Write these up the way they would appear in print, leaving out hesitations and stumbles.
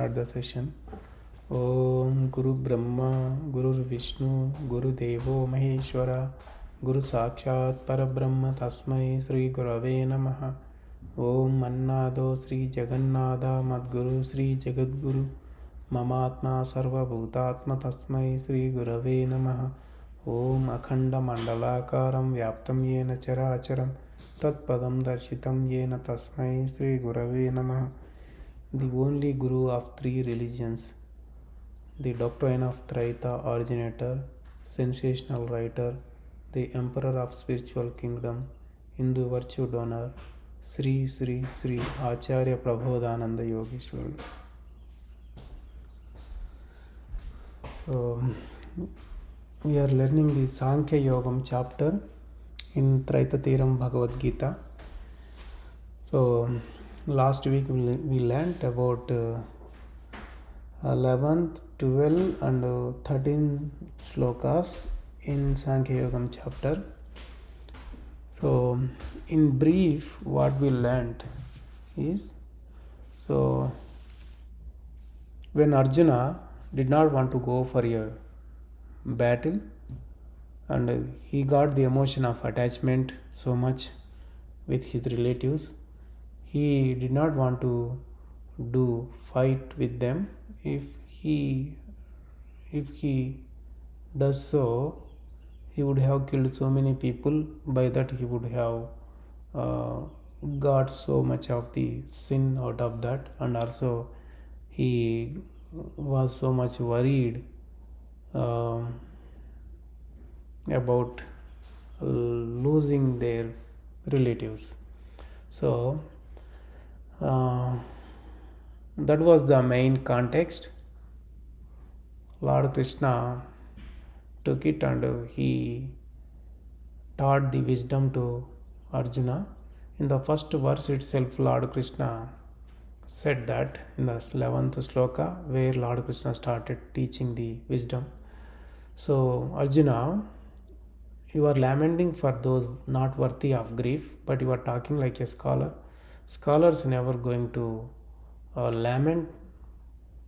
Start the session. Om Guru Brahma, Guru Vishnu, Guru Devo Maheshwara, Guru Sakshat Parabrahma Tasmai Sri Gurave Namaha. Om Annado Sri Jagannada Madguru Sri Jagadguru Mamatma Sarva Bhutatma Tasmai Sri Gurave Namaha. Om Akhanda Mandalakaram Vyaptam Yena Characharam Tatpadam Darshitam Yena Tasmai Sri Gurave Namaha. The only Guru of three religions, the doctrine of Traita originator, sensational writer, the emperor of spiritual kingdom, Hindu virtue donor, Sri Sri Sri Acharya Prabodhananda Yogeshwar. So, we are learning the Sankhya Yogam chapter in Traitatiram Bhagavad Gita. So, last week we learnt about 11th, 12 and 13 shlokas in Sankhya Yogam chapter. So, in brief, what we learnt is, so when Arjuna did not want to go for a battle and he got the emotion of attachment so much with his relatives, he did not want to do fight with them. If he does so, he would have killed so many people. By that he would have got so much of the sin out of that, and also he was so much worried about losing their relatives. So that was the main context. Lord Krishna took it and he taught the wisdom to Arjuna. In the first verse itself, Lord Krishna said that in the 11th shloka, where Lord Krishna started teaching the wisdom. So, Arjuna, you are lamenting for those not worthy of grief, but you are talking like a scholar. Scholars never going to lament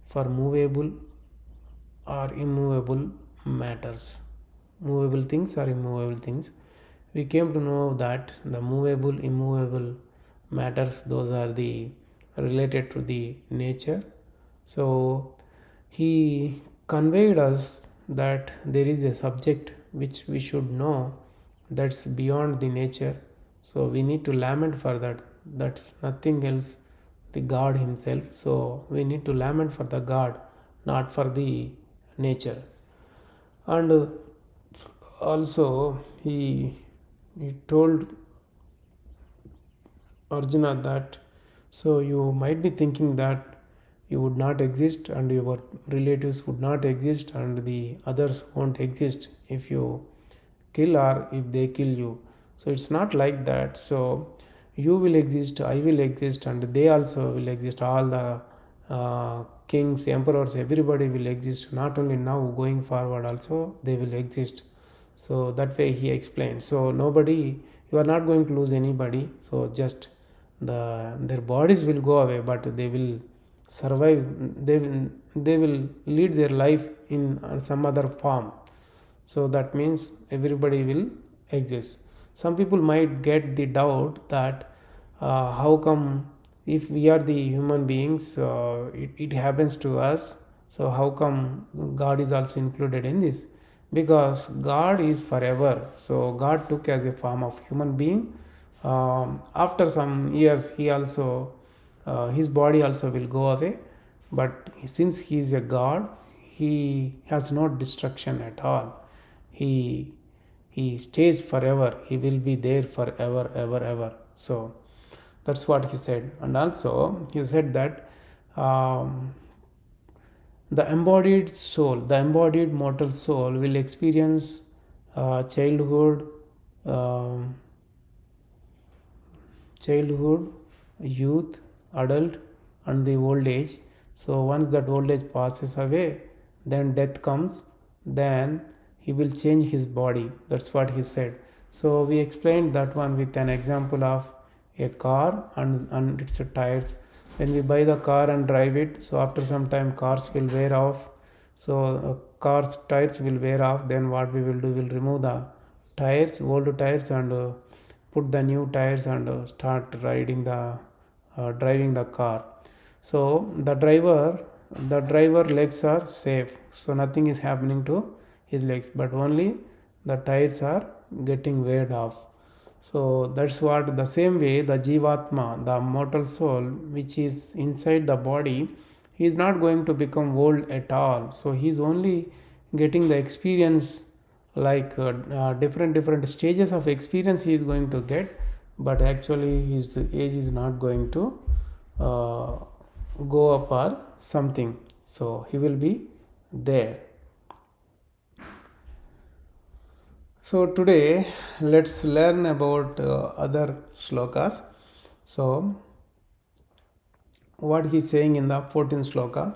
for movable or immovable matters, movable things or immovable things. We came to know that the movable, immovable matters, those are the related to the nature. So he conveyed us that there is a subject which we should know that's beyond the nature. So we need to lament for that. That's nothing else, the God himself. So we need to lament for the God, not for the nature. And also he told Arjuna that, so you might be thinking that you would not exist and your relatives would not exist and the others won't exist if you kill or if they kill you. So it's not like that. So you will exist, I will exist, and they also will exist. All the kings, emperors, everybody will exist. Not only now, going forward also they will exist. So that way he explained. So nobody, you are not going to lose anybody. So just their bodies will go away, but they will survive. They will lead their life in some other form. So that means everybody will exist. Some people might get the doubt that how come if we are the human beings, it happens to us, so how come God is also included in this? Because God is forever, so God took as a form of human being. After some years he also his body also will go away, but since he is a God, he has no destruction at all. He stays forever, he will be there forever, ever. So that's what he said. And also he said that the embodied soul, the embodied mortal soul will experience childhood, youth, adult, and the old age. So once that old age passes away, then death comes, then he will change his body. That's what he said. So we explained that one with an example of a car and its tires. when we buy the car and drive it, so after some time cars will wear off. So cars tires will wear off. Then what we will do, we'll remove the tires, old tires, and put the new tires, and start riding the driving the car. So the driver legs are safe, so nothing is happening to his legs, but only the tires are getting weared off. So that's what, the same way the Jivatma, the mortal soul which is inside the body, he is not going to become old at all. So he is only getting the experience, like different stages of experience he is going to get, but actually his age is not going to uh, go up or something. So he will be there. So today let's learn about other shlokas. So what he is saying in the 14th shloka: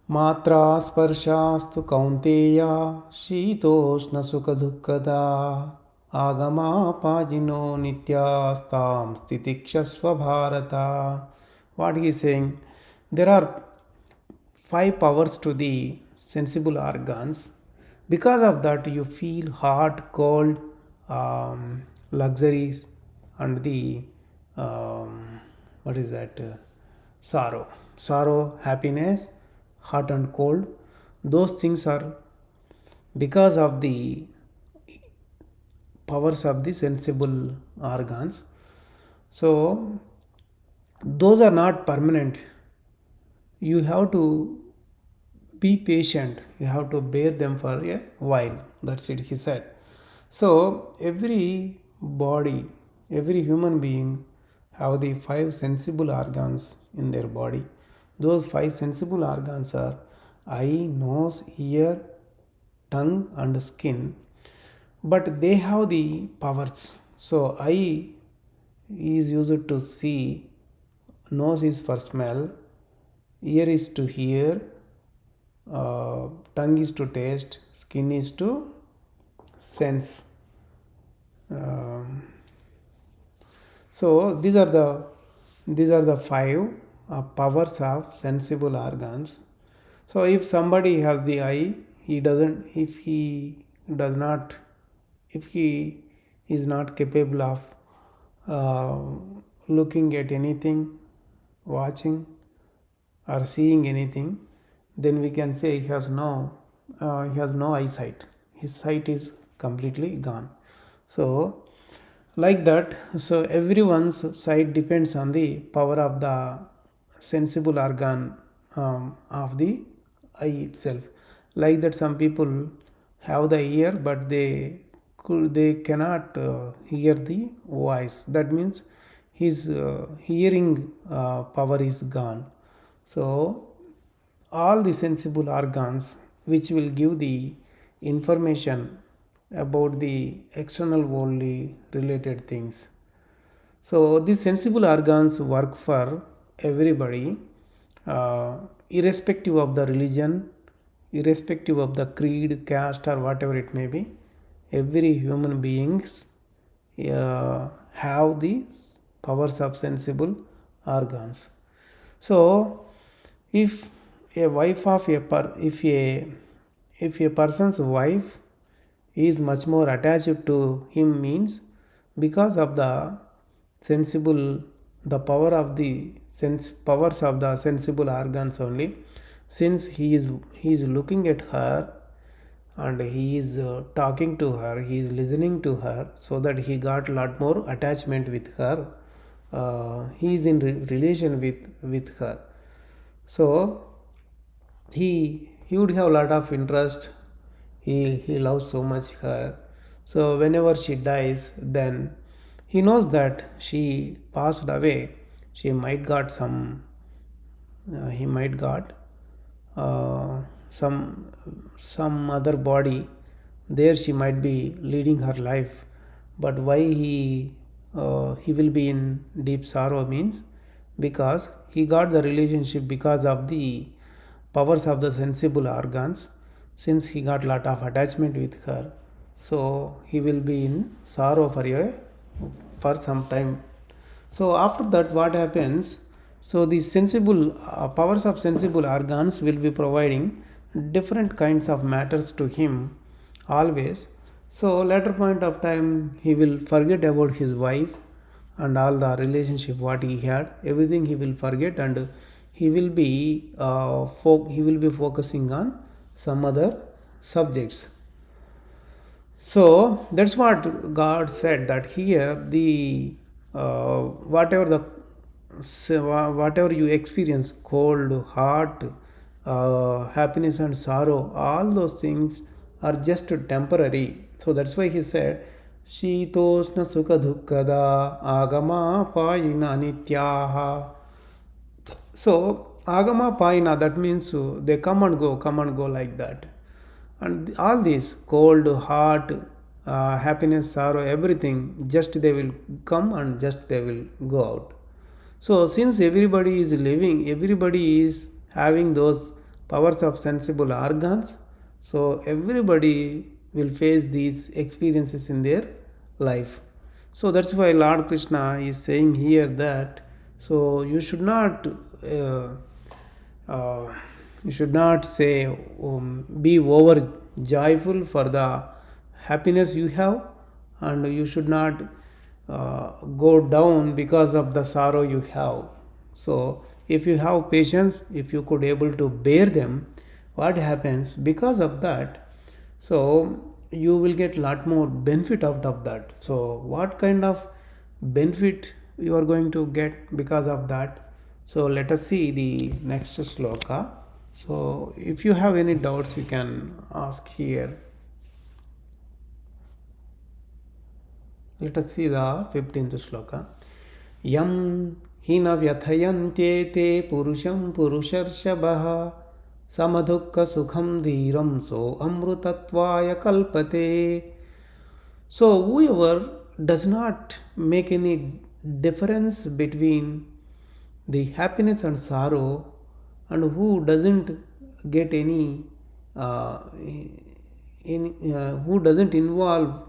Matra sparshastu kaunteya shitoshna sukha dukkada agama pajino nityastam stitikshasva bharata. What he is saying, there are 5 powers to the sensible organs. Because of that, you feel hot, cold, luxuries, and the what is that? Sorrow, happiness, hot and cold. Those things are because of the powers of the sensible organs. So those are not permanent. You have to be patient, you have to bear them for a while. That's it, he said. So every body, every human being have the 5 sensible organs in their body. Those 5 sensible organs are eye, nose, ear, tongue, and skin, but they have the powers. So eye is used to see, nose is for smell, ear is to hear, tongue is to taste, skin is to sense. So these are the 5 powers of sensible organs. So if somebody has the eye, he doesn't, if he does not, if he is not capable of uh, looking at anything, watching or seeing anything, then we can say he has no eyesight. His sight is completely gone. So like that, so everyone's sight depends on the power of the sensible organ of the eye itself. Like that, some people have the ear, but they cannot hear the voice. That means his hearing power is gone. So all the sensible organs which will give the information about the external worldly related things. So these sensible organs work for everybody, irrespective of the religion, irrespective of the creed, caste, or whatever it may be. Every human beings have the powers of sensible organs. So if a wife of a if a person's wife is much more attached to him, means because of the sensible, the power of the powers of the sensible organs only, since he is looking at her, and he is talking to her, he is listening to her, so that he got a lot more attachment with her. He is in relation with her. So he would have a lot of interest. He loves so much her. So whenever she dies, then he knows that she passed away. She might got some. He might got some other body. There she might be leading her life. But why he will be in deep sorrow, means because he got the relationship because of the powers of the sensible organs. Since he got lot of attachment with her, so he will be in sorrow for some time. So after that, what happens, So the sensible powers of sensible organs will be providing different kinds of matters to him always. So later point of time he will forget about his wife and all the relationship what he had. Everything he will forget, and he will be focusing on some other subjects. So that's what God said, that here the whatever whatever you experience, cold, hot, happiness and sorrow, all those things are just temporary. So that's why he said, Shitoshna sukha dukkada agama payina nityaha. So agama paina, that means they come and go like that. And all these cold, hot, happiness, sorrow, everything, just they will come and just they will go out. So since everybody is living, everybody is having those powers of sensible organs, so everybody will face these experiences in their life. So that's why Lord Krishna is saying here that, so uh, uh, you should not say, be over joyful for the happiness you have, and you should not go down because of the sorrow you have. So if you have patience, if you could able to bear them, what happens because of that, so you will get lot more benefit out of that. So what kind of benefit you are going to get because of that? So let us see the next sloka. So if you have any doubts, you can ask here. Let us see the 15th shloka. Yam hina vyathayante purusham purusharshabah samadukka sukham dhiram so amrutatvaya kalpate. So whoever does not make any difference between the happiness and sorrow, and who doesn't get any who doesn't involve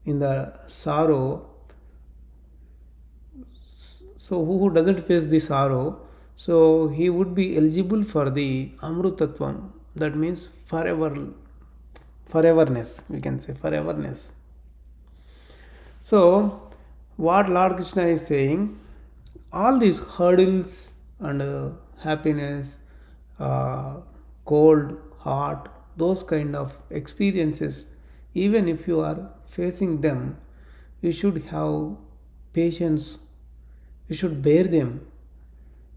in the sorrow, so who doesn't face the sorrow, so he would be eligible for the amrutatvam, that means foreverness, we can say foreverness. So what Lord Krishna is saying, all these hurdles and happiness, uh, cold, hot, those kind of experiences, even if you are facing them, you should have patience, you should bear them.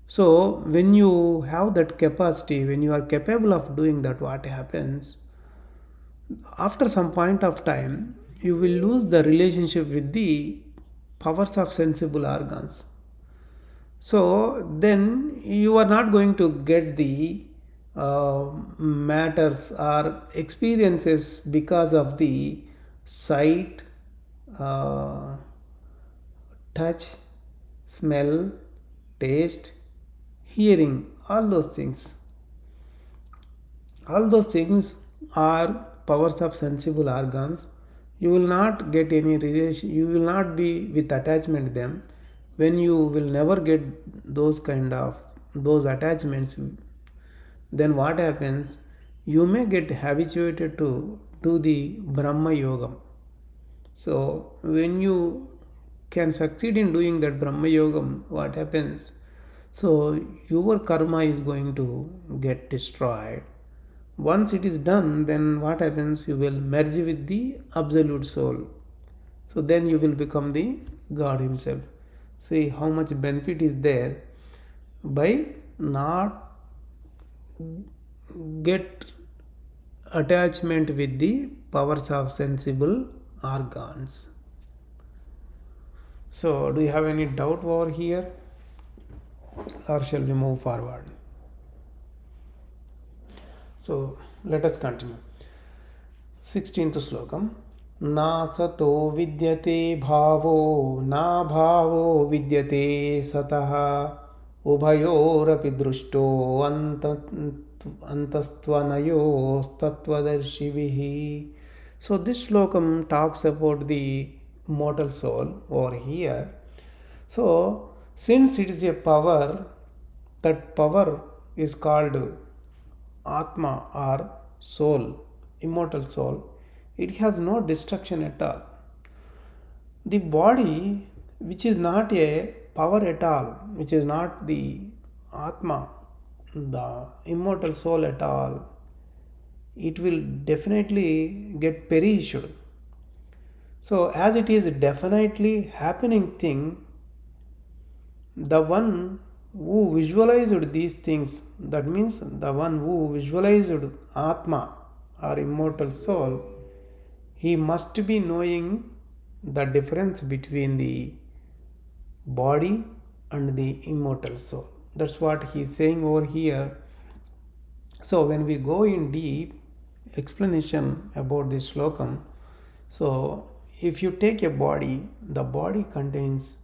So when you have that capacity, when you are capable of doing that, what happens? After some point of time, you will lose the relationship with the powers of sensible organs. So then you are not going to get the matters or experiences because of the sight, uh, touch, smell, taste, hearing, all those things. All those things are powers of sensible organs. You will not get any relation, you will not be with attachment them. When you will never get those kind of those attachments, then what happens, you may get habituated to do the Brahma Yoga. So when you can succeed in doing that Brahma Yogam, what happens, so your karma is going to get destroyed. Once it is done, then what happens, you will merge with the absolute soul. So then you will become the God himself. See how much benefit is there by not get attachment with the powers of sensible organs. So do you have any doubt over here, or shall we move forward? So let us continue. 16th slokam. Na sato vidyate bhavo na bhavo vidyate satah ubhayorapi drushto antastvanayo tattvadarshibhi. So this slokam talks about the mortal soul over here. So Since it is a power, that power is called Atma or soul, immortal soul. It has no destruction at all. The body, which is not a power at all, which is not the Atma, the immortal soul at all, it will definitely get perished. So, as it is a definitely happening thing, the one who visualized these things, that means the one who visualized Atma or immortal soul, he must be knowing the difference between the body and the immortal soul. That's what he is saying over here. So when we go in deep explanation about this Shlokamu, so if you take a body, the body contains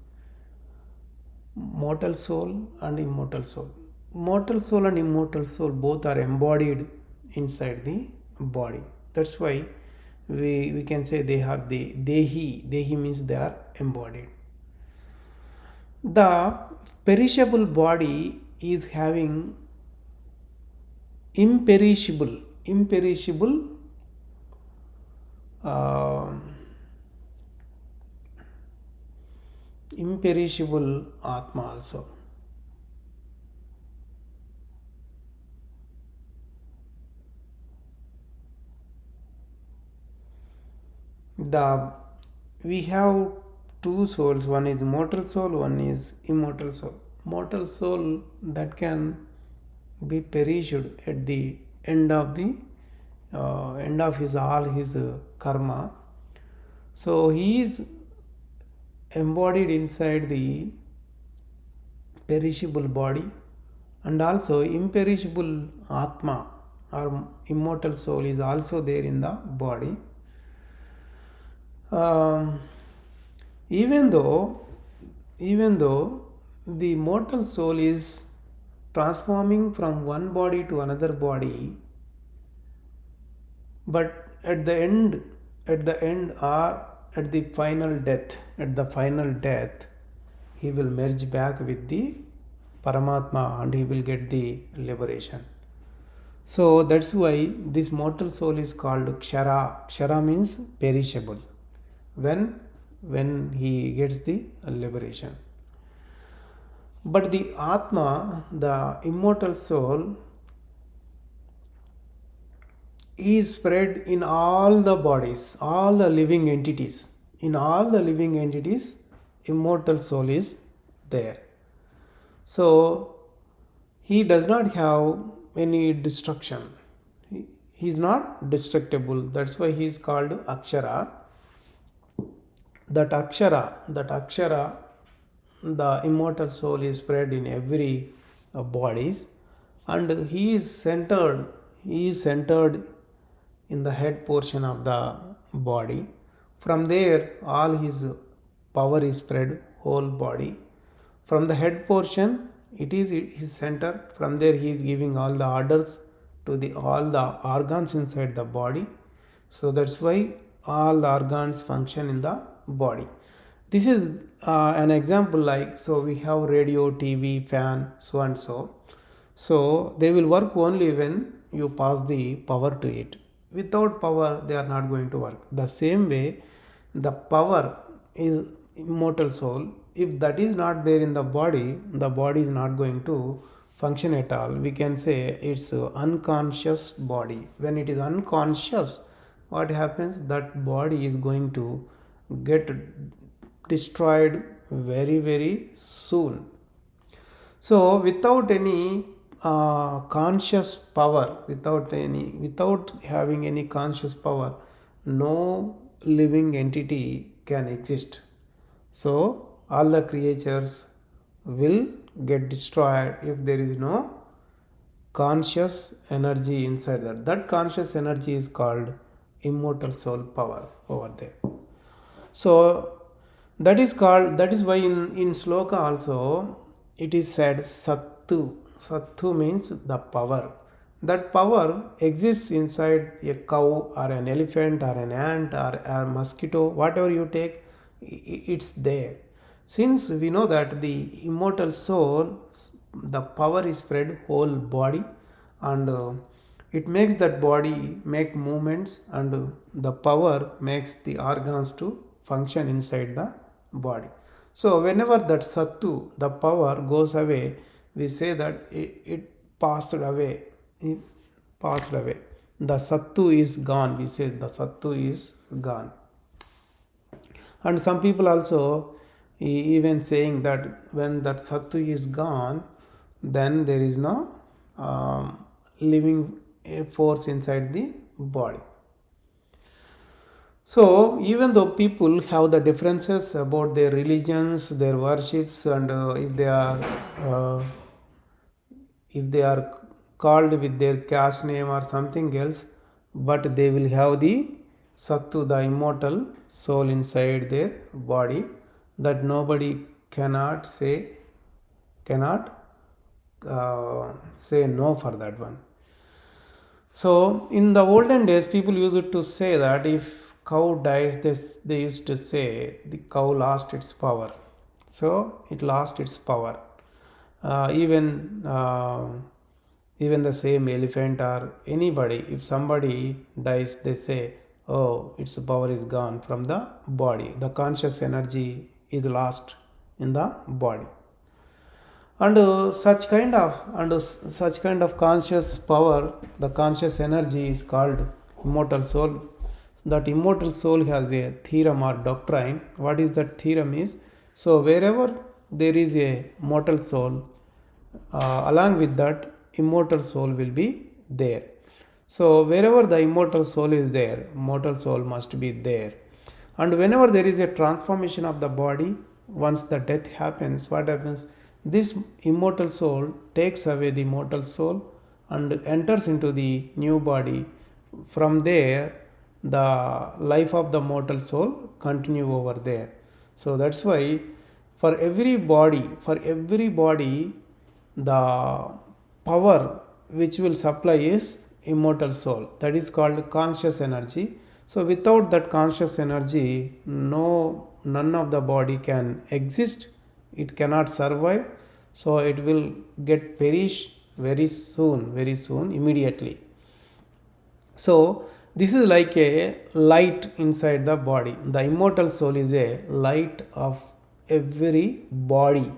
mortal soul and immortal soul. Mortal soul and immortal soul both are embodied inside the body. That's why we can say they are the Dehi. Dehi means they are embodied. The perishable body is having imperishable uh, imperishable Atma also. We have two souls, one is mortal soul, one is immortal soul. Mortal soul that can be perished at the end of his all his karma. So he is embodied inside the perishable body, and also imperishable Atma or immortal soul is also there in the body. Even though the mortal soul is transforming from one body to another body, but at the end or at the final death, he will merge back with the Paramatma and he will get the liberation. So that's why this mortal soul is called Kshara. Kshara means perishable. When he gets the liberation. But the Atma, the immortal soul, is spread in all the bodies, all the living entities. In all the living entities, immortal soul is there. So he does not have any destruction. He is not destructible. That's why he is called Akshara. That Akshara, the immortal soul is spread in every bodies, and he is centered in the head portion of the body. From there, all his power is spread whole body. From the head portion, it is his center. From there, he is giving all the orders to all the organs inside the body. So that's why all the organs function in the body. This is an example, like, so we have radio, TV, fan, so and so. So they will work only when you pass the power to it. Without power, they are not going to work. The same way, the power is immortal soul. If that is not there in the body is not going to function at all. We can say it's an unconscious body. When it is unconscious, what happens? That body is going to get destroyed very, very soon. So without any conscious power, without having any conscious power, no living entity can exist. So all the creatures will get destroyed if there is no conscious energy inside that. That conscious energy is called immortal soul power over there. So that is why in Shloka also it is said Sattu. Sattu means the power. That power exists inside a cow or an elephant or an ant or a mosquito, whatever you take, it's there. Since we know that the immortal soul, the power is spread whole body, and it makes that body make movements, and the power makes the organs to function inside the body. So whenever that sattu, the power goes away, we say that it passed away. It passed away. The sattu is gone. We say the sattu is gone. And some people also even saying that when that sattu is gone, then there is no living force inside the body. So even though people have the differences about their religions, their worships, and uh, if they are called with their caste name or something else, but they will have the sattu, the immortal soul inside their body, that nobody cannot say no for that one. So in the olden days, people used to say that if cow dies, they used to say the cow lost its power. So it lost its power. Even the same elephant or anybody, if somebody dies, they say, oh, its power is gone from the body, the conscious energy is lost in the body. And such kind of conscious power, the conscious energy is called immortal soul. That immortal soul has a theorem or doctrine. What is that theorem is? So wherever there is a mortal soul, along with that immortal soul will be there. So wherever the immortal soul is there, mortal soul must be there. And whenever there is a transformation of the body, once the death happens, what happens? This immortal soul takes away the mortal soul and enters into the new body. From there, the life of the mortal soul continue over there. So that's why for every body, the power which will supply is immortal soul, that is called conscious energy. So without that conscious energy, none of the body can exist, it cannot survive. So it will get perish very soon, immediately. So this is like a light inside the body. The immortal soul is a light of every body.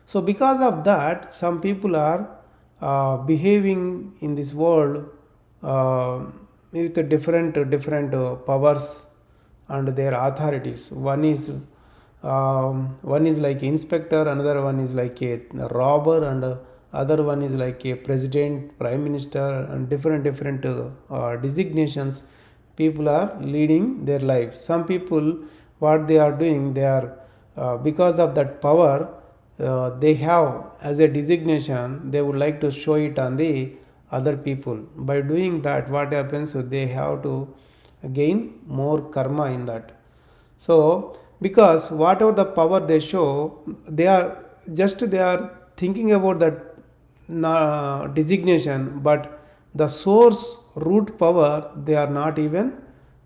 So because of that, some people are behaving in this world with different powers and their authorities. One is like inspector, another one is like a robber, and other one is like a president, prime minister, and different designations. People are leading their life. Some people, what they are doing, they are because of that power they have as a designation, they would like to show it on the other people. By doing that, what happens? They have to gain more karma in that. So because whatever the power they show, they are thinking about that designation, but the source root power they are not even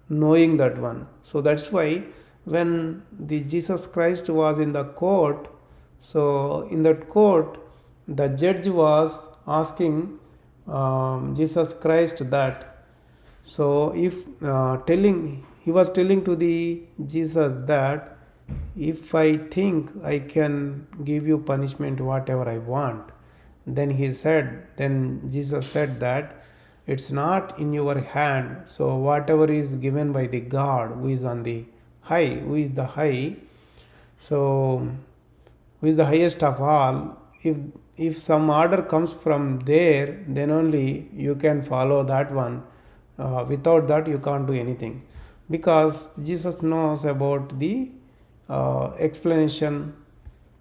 knowing that one. So that's why when the Jesus Christ was in the court, so in that court, the judge was asking Jesus Christ that, so if he was telling to the Jesus that if I think I can give you punishment whatever I want, then Jesus said that it's not in your hand. So whatever is given by the God who is on the high, so who is the highest of all, if some order comes from there, then only you can follow that one. Without that you can't do anything, because Jesus knows about the explanation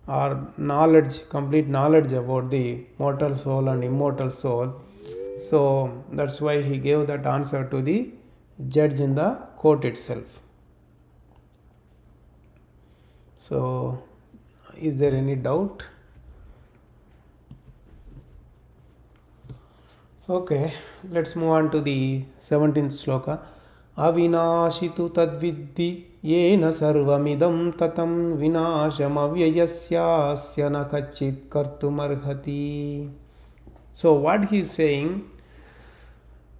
or knowledge, complete knowledge about the mortal soul and immortal soul. So that's why he gave that answer to the judge in the court itself. So is there any doubt? Okay, let's move on to the 17th shloka. avinashi tu tadviddhi yena sarvamidam tatam vinasham avyayasyasya na kachit kartumarhati. So what he is saying,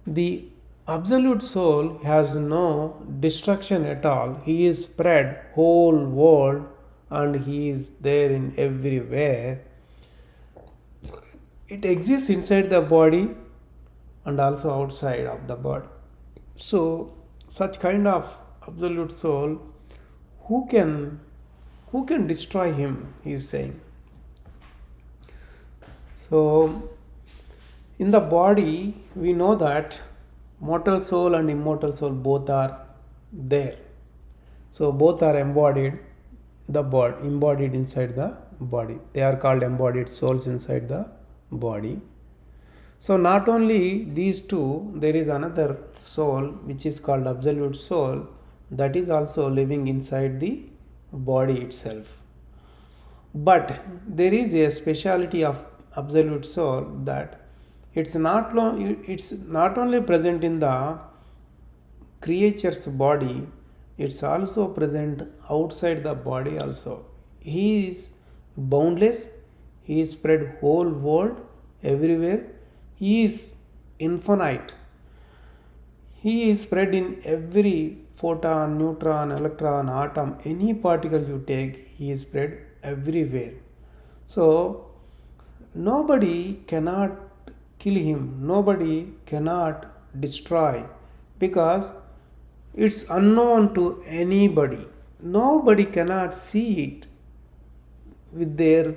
the absolute soul has no destruction at all. He is spread whole world and he is there in everywhere. It exists inside the body and also outside of the body. So such kind of absolute soul, who can destroy him, he is saying. So in the body we know that mortal soul and immortal soul both are there. So both are embodied, embodied inside the body. They are called embodied souls inside the body. So not only these two, there is another soul which is called absolute soul, that is also living inside the body itself. But there is a speciality of absolute soul, that it's not only present in the creature's body, it's also present outside the body also. He is boundless, he is spread whole world everywhere, he is infinite, he is spread in every photon, neutron, electron, atom, any particle you take, he is spread everywhere. So nobody cannot kill him, nobody cannot destroy, because it's unknown to anybody. Nobody cannot see it with their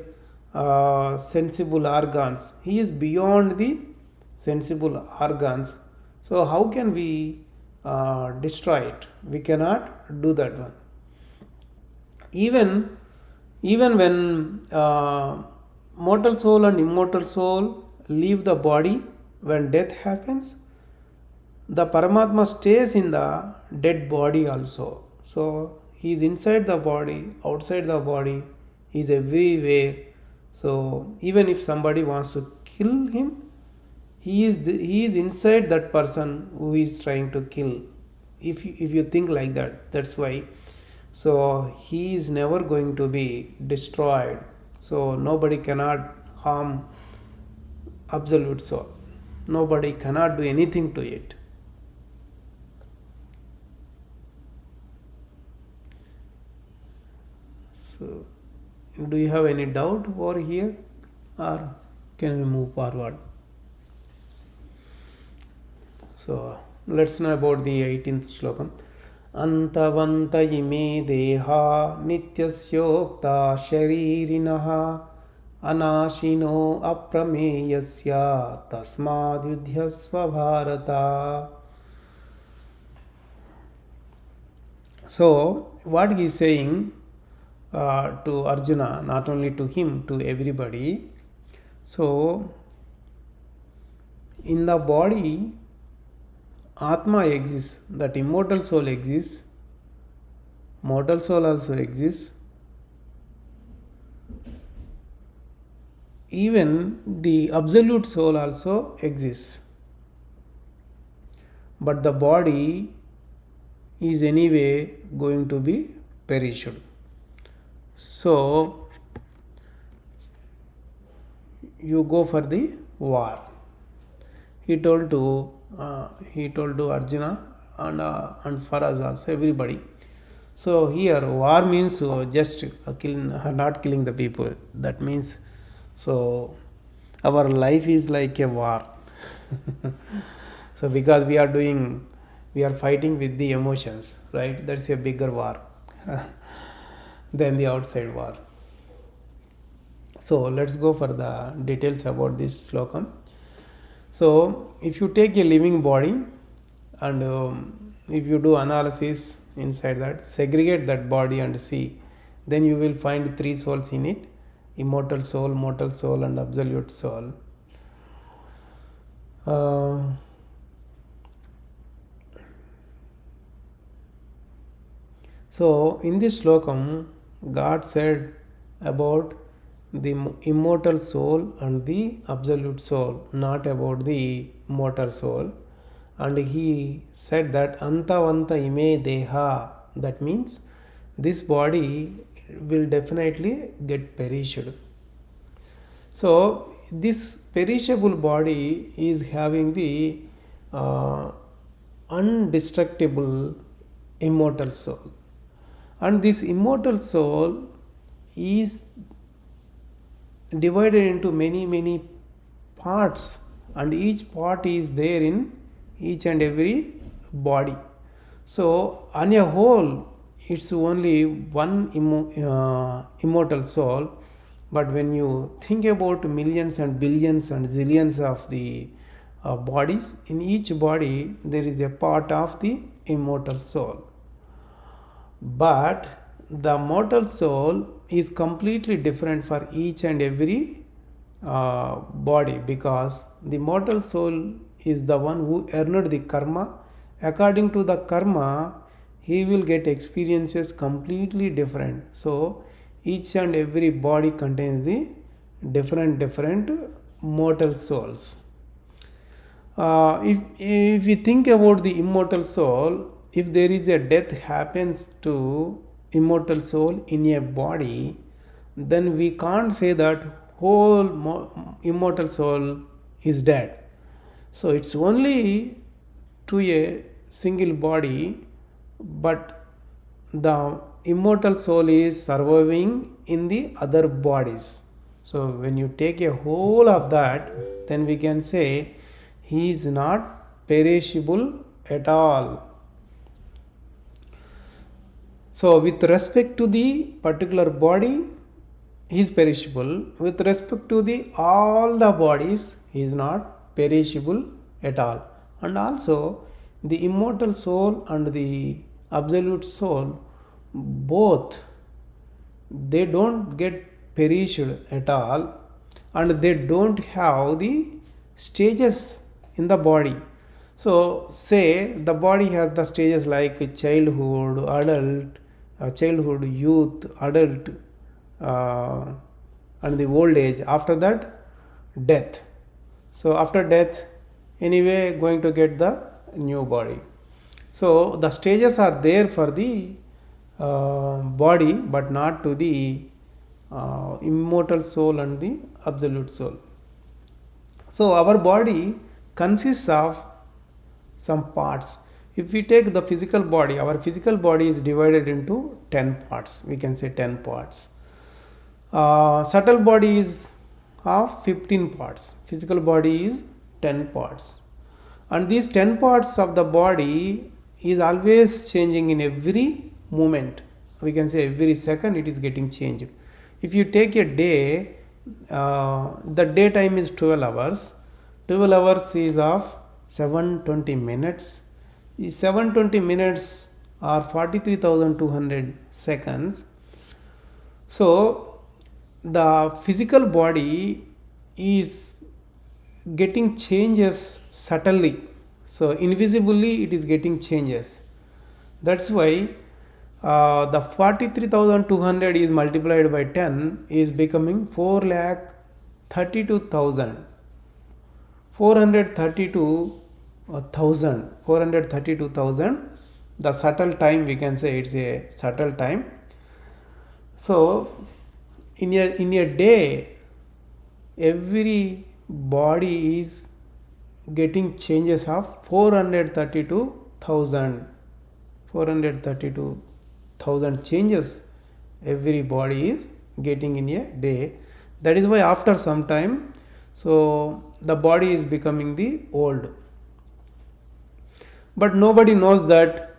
sensible organs. He is beyond the sensible organs. So how can we destroy it? We cannot do that one. Even when mortal soul and immortal soul leave the body, when death happens, the Paramatma stays in the dead body also. So he is inside the body, outside the body, he is everywhere. So even if somebody wants to kill him, he is inside that person who is trying to kill. If you think like that, that's why. So he is never going to be destroyed. So nobody cannot harm absolute soul. Nobody cannot do anything to it. So do you have any doubt over here, or can we move forward? So let's know about the 18th Shlokam. Antavanta ime deha nityasyokta sharirinaha anashino aprameyasya tasmad yudhyasva bharata. So what he is saying to Arjuna, not only to him, to everybody. So in the body Atma exists, that immortal soul exists, mortal soul also exists, even the absolute soul also exists, but the body is anyway going to be perished. So you go for the war. He told to Arjuna and for us also, everybody. So here war means just not killing the people. That means, so our life is like a war. So because we are fighting with the emotions, right? That's a bigger war than the outside war. So let's go for the details about this Shlokam. So if you take a living body and if you do analysis inside that, segregate that body and see, then you will find three souls in it: immortal soul, mortal soul and absolute soul. So in this Shlokam, God said about the immortal soul and the absolute soul, not about the mortal soul. and he said that antavanta ime deha, that means this body will definitely get perished. So this perishable body is having the uh, undestructible immortal soul, and this immortal soul is divided into many parts, and each part is there in each and every body. So on a whole it's only one immortal soul, but when you think about millions and billions and zillions of the bodies, in each body there is a part of the immortal soul. But the mortal soul is completely different for each and every body, because the mortal soul is the one who earned the karma. According to the karma, he will get experiences completely different. So each and every body contains the different mortal souls. If we think about the immortal soul, if there is a death happens to immortal soul in a body, then we can't say that whole immortal soul is dead. So it's only to a single body, but the immortal soul is surviving in the other bodies. So when you take a whole of that, then we can say he is not perishable at all. So with respect to the particular body, he is perishable. With respect to the all the bodies, he is not perishable at all. And also the immortal soul and the absolute soul, both, they don't get perished at all, and they don't have the stages in the body. So say the body has the stages like childhood, adult, childhood, youth, adult, and the old age. After that, death. So after death, anyway going to get the new body. So the stages are there for the body, but not to the immortal soul and the absolute soul. So our body consists of some parts. If we take the physical body, our physical body is divided into 10 parts. We can say 10 parts. Subtle body is of 15 parts. Physical body is 10 parts. And these 10 parts of the body is always changing in every moment. We can say every second it is getting changed. If you take a day, the daytime is 12 hours. 12 hours is of 720 minutes. 720 minutes are 43,200 seconds. So the physical body is getting changes subtly. So invisibly it is getting changes. That's why the 43,200 is multiplied by 10 is becoming 4,32,000. 432,000. The subtle time, we can say it's a subtle time. So in a day, every body is getting changes of 432,000 changes every body is getting in a day. That is why after some time, so the body is becoming the old. But nobody knows that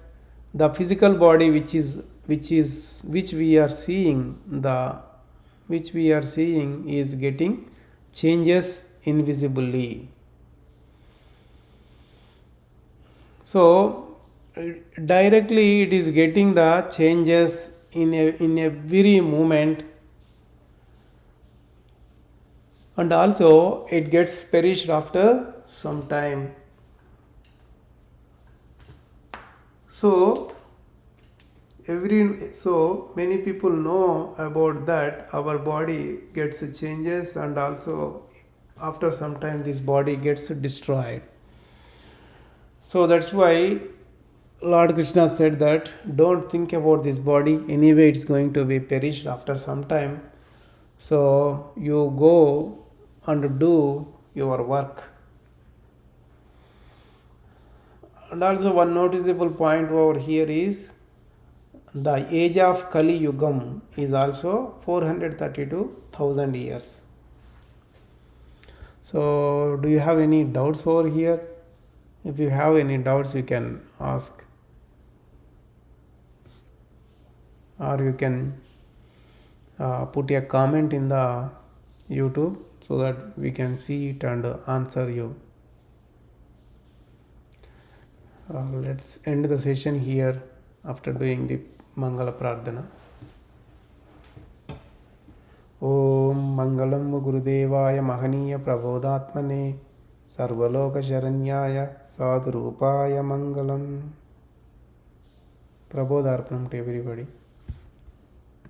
the physical body which we are seeing is getting changes invisibly. So directly it is getting the changes in every moment, and also it gets perished after some time. So many people know about that our body gets changes, and also after some time this body gets destroyed. So that's why Lord Krishna said that don't think about this body, anyway it's going to be perished after some time. So you go and do your work. And also one noticeable point over here is the age of Kali Yugam is also 432,000 years. So do you have any doubts over here? If you have any doubts, you can ask, or you can put a comment in the YouTube so that we can see it and answer you. Let's end the session here after doing the Mangala Prardhana. Om Mangalam Gurudevaaya Mahaniya Prabodhatmane Sarvaloka Sharanyaya Sadhurupaya Mangalam. Prabodharpanam to everybody.